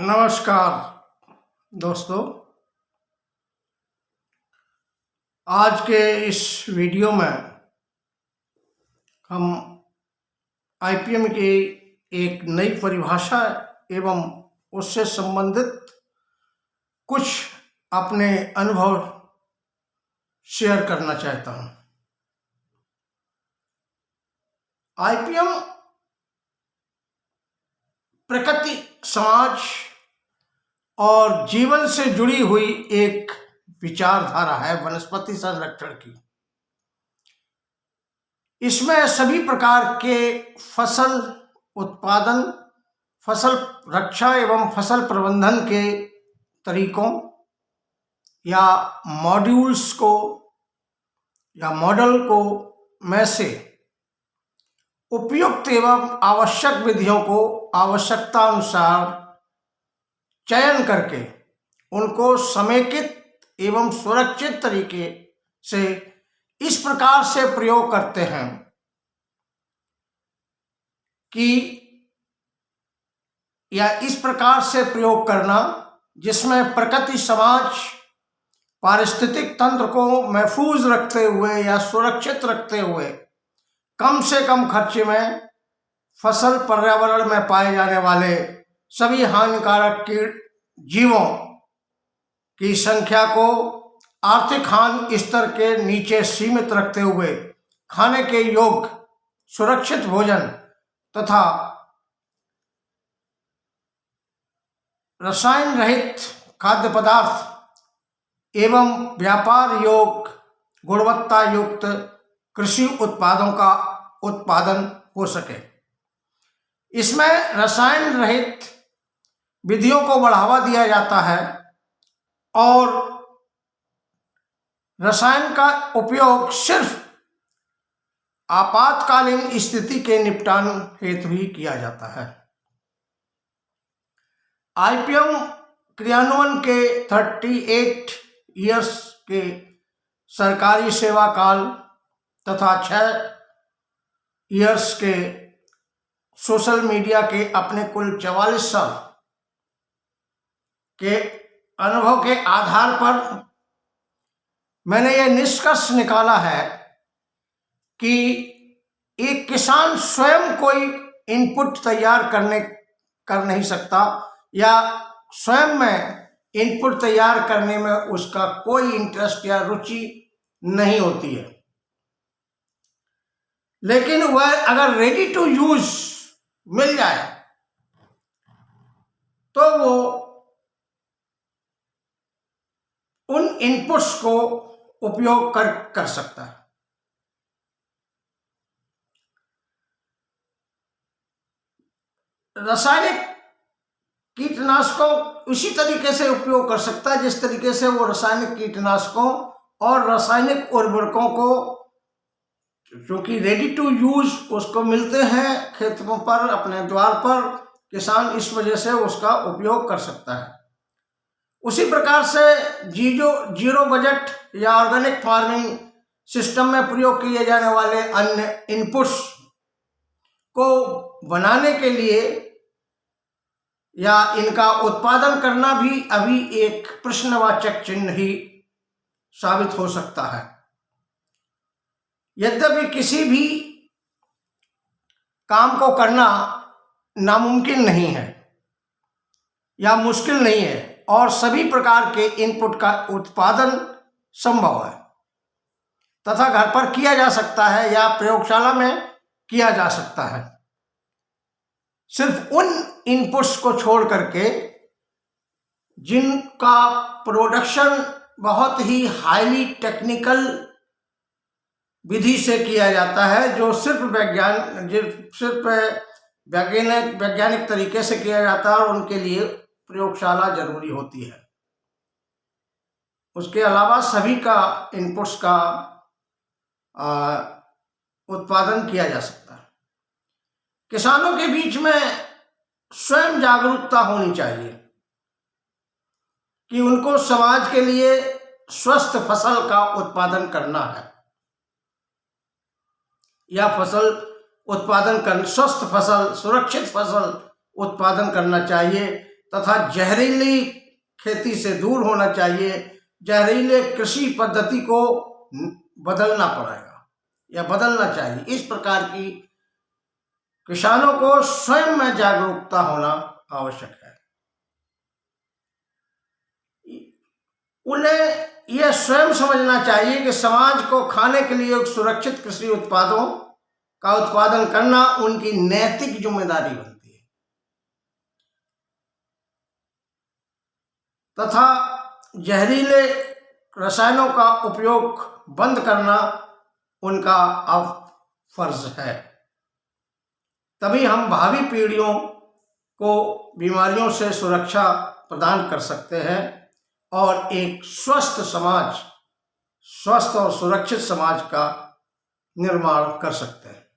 नमस्कार दोस्तों। आज के इस वीडियो में हम आईपीएम की एक नई परिभाषा एवं उससे संबंधित कुछ अपने अनुभव शेयर करना चाहता हूं। आईपीएम प्रकृति, समाज और जीवन से जुड़ी हुई एक विचारधारा है वनस्पति संरक्षण की। इसमें सभी प्रकार के फसल उत्पादन, फसल रक्षा एवं फसल प्रबंधन के तरीकों या मॉड्यूल्स को या मॉडल को में से उपयुक्त एवं आवश्यक विधियों को आवश्यकता अनुसार चयन करके उनको समेकित एवं सुरक्षित तरीके से इस प्रकार से प्रयोग करते हैं कि या इस प्रकार से प्रयोग करना जिसमें प्रकृति, समाज, पारिस्थितिक तंत्र को महफूज रखते हुए या सुरक्षित रखते हुए कम से कम खर्चे में फसल, पर्यावरण में पाए जाने वाले सभी हानिकारक कीट जीवों की संख्या को आर्थिक हानि स्तर के नीचे सीमित रखते हुए खाने के योग्य सुरक्षित भोजन तथा रसायन रहित खाद्य पदार्थ एवं व्यापार योग्य गुणवत्ता युक्त कृषि उत्पादों का उत्पादन हो सके। इसमें रसायन रहित विधियों को बढ़ावा दिया जाता है और रसायन का उपयोग सिर्फ आपातकालीन स्थिति के निपटान हेतु ही किया जाता है। आईपीएम क्रियान्वयन के 38 इयर्स के सरकारी सेवा काल तथा 6 इयर्स के सोशल मीडिया के अपने कुल 44 साल के अनुभव के आधार पर मैंने यह निष्कर्ष निकाला है कि एक किसान स्वयं कोई इनपुट तैयार कर नहीं सकता या स्वयं में इनपुट तैयार करने में उसका कोई इंटरेस्ट या रुचि नहीं होती है, लेकिन वह अगर रेडी टू यूज मिल जाए तो वो उन इनपुट्स को उपयोग कर सकता है। रासायनिक कीटनाशकों उसी तरीके से उपयोग कर सकता है जिस तरीके से वो रासायनिक कीटनाशकों और रासायनिक उर्वरकों को, क्योंकि रेडी टू यूज उसको मिलते हैं खेतों पर, अपने द्वार पर, किसान इस वजह से उसका उपयोग कर सकता है। उसी प्रकार से जीरो बजट या ऑर्गेनिक फार्मिंग सिस्टम में प्रयोग किए जाने वाले अन्य इनपुट्स को बनाने के लिए या इनका उत्पादन करना भी अभी एक प्रश्नवाचक चिन्ह ही साबित हो सकता है। यद्यपि किसी भी काम को करना नामुमकिन नहीं है या मुश्किल नहीं है और सभी प्रकार के इनपुट का उत्पादन संभव है तथा घर पर किया जा सकता है या प्रयोगशाला में किया जा सकता है। सिर्फ उन इनपुट्स को छोड़ करके जिनका प्रोडक्शन बहुत ही हाईली टेक्निकल विधि से किया जाता है, जो सिर्फ वैज्ञानिक तरीके से किया जाता है और उनके लिए प्रयोगशाला जरूरी होती है। उसके अलावा सभी का इनपुट्स का उत्पादन किया जा सकता है। किसानों के बीच में स्वयं जागरूकता होनी चाहिए कि उनको समाज के लिए स्वस्थ फसल का उत्पादन करना है या स्वस्थ फसल, सुरक्षित फसल उत्पादन करना चाहिए तथा जहरीली खेती से दूर होना चाहिए। जहरीले कृषि पद्धति को बदलना पड़ेगा या बदलना चाहिए। इस प्रकार की किसानों को स्वयं में जागरूकता होना आवश्यक है। उन्हें यह स्वयं समझना चाहिए कि समाज को खाने के लिए सुरक्षित कृषि उत्पादों का उत्पादन करना उनकी नैतिक जिम्मेदारी बनती है तथा जहरीले रसायनों का उपयोग बंद करना उनका अब फर्ज है। तभी हम भावी पीढ़ियों को बीमारियों से सुरक्षा प्रदान कर सकते हैं और एक स्वस्थ समाज, स्वस्थ और सुरक्षित समाज का निर्माण कर सकते हैं।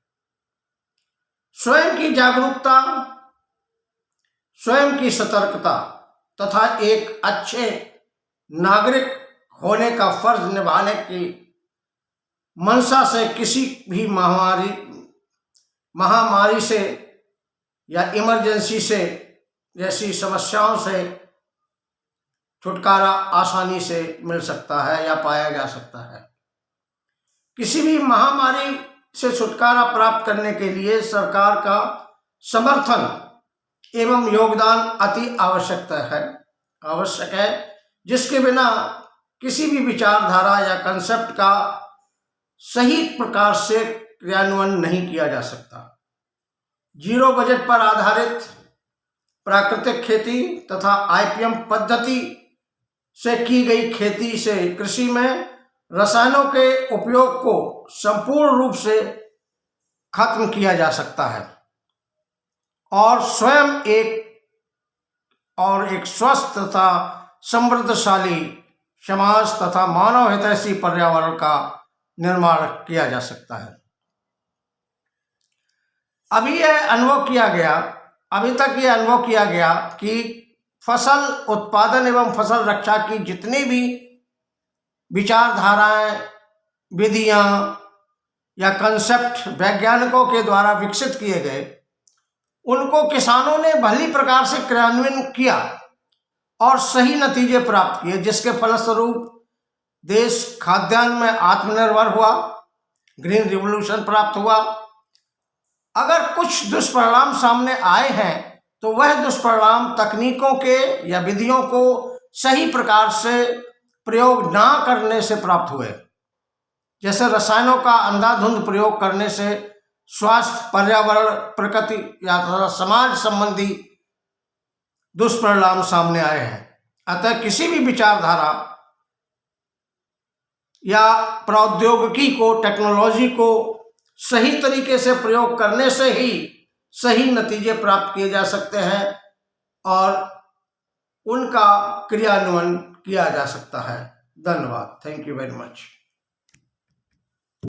स्वयं की जागरूकता, स्वयं की सतर्कता तथा एक अच्छे नागरिक होने का फर्ज निभाने की मंशा से किसी भी महामारी से या इमरजेंसी से जैसी समस्याओं से छुटकारा आसानी से मिल सकता है या पाया जा सकता है। किसी भी महामारी से छुटकारा प्राप्त करने के लिए सरकार का समर्थन एवं योगदान अति आवश्यक है, जिसके बिना किसी भी विचारधारा या कंसेप्ट का सही प्रकार से क्रियान्वयन नहीं किया जा सकता। जीरो बजट पर आधारित प्राकृतिक खेती तथा IPM पद्धति से की गई खेती से कृषि में रसायनों के उपयोग को संपूर्ण रूप से खत्म किया जा सकता है और स्वयं एक स्वस्थ तथा समृद्धशाली समाज तथा मानव हितैषी पर्यावरण का निर्माण किया जा सकता है। अभी तक यह अनुभव किया गया कि फसल उत्पादन एवं फसल रक्षा की जितनी भी विचारधाराएं, विधियां या कंसेप्ट वैज्ञानिकों के द्वारा विकसित किए गए, उनको किसानों ने भली प्रकार से क्रियान्वयन किया और सही नतीजे प्राप्त किए, जिसके फलस्वरूप देश खाद्यान्न में आत्मनिर्भर हुआ, ग्रीन रिवॉल्यूशन प्राप्त हुआ। अगर कुछ दुष्परिणाम सामने आए हैं तो वह दुष्परिणाम तकनीकों के या विधियों को सही प्रकार से प्रयोग ना करने से प्राप्त हुए। जैसे रसायनों का अंधाधुंध प्रयोग करने से स्वास्थ्य, पर्यावरण, प्रकृति या समाज संबंधी दुष्परिणाम सामने आए हैं। अतः किसी भी विचारधारा या प्रौद्योगिकी को, टेक्नोलॉजी को सही तरीके से प्रयोग करने से ही सही नतीजे प्राप्त किए जा सकते हैं और उनका क्रियान्वयन किया जा सकता है। धन्यवाद। Thank you very much.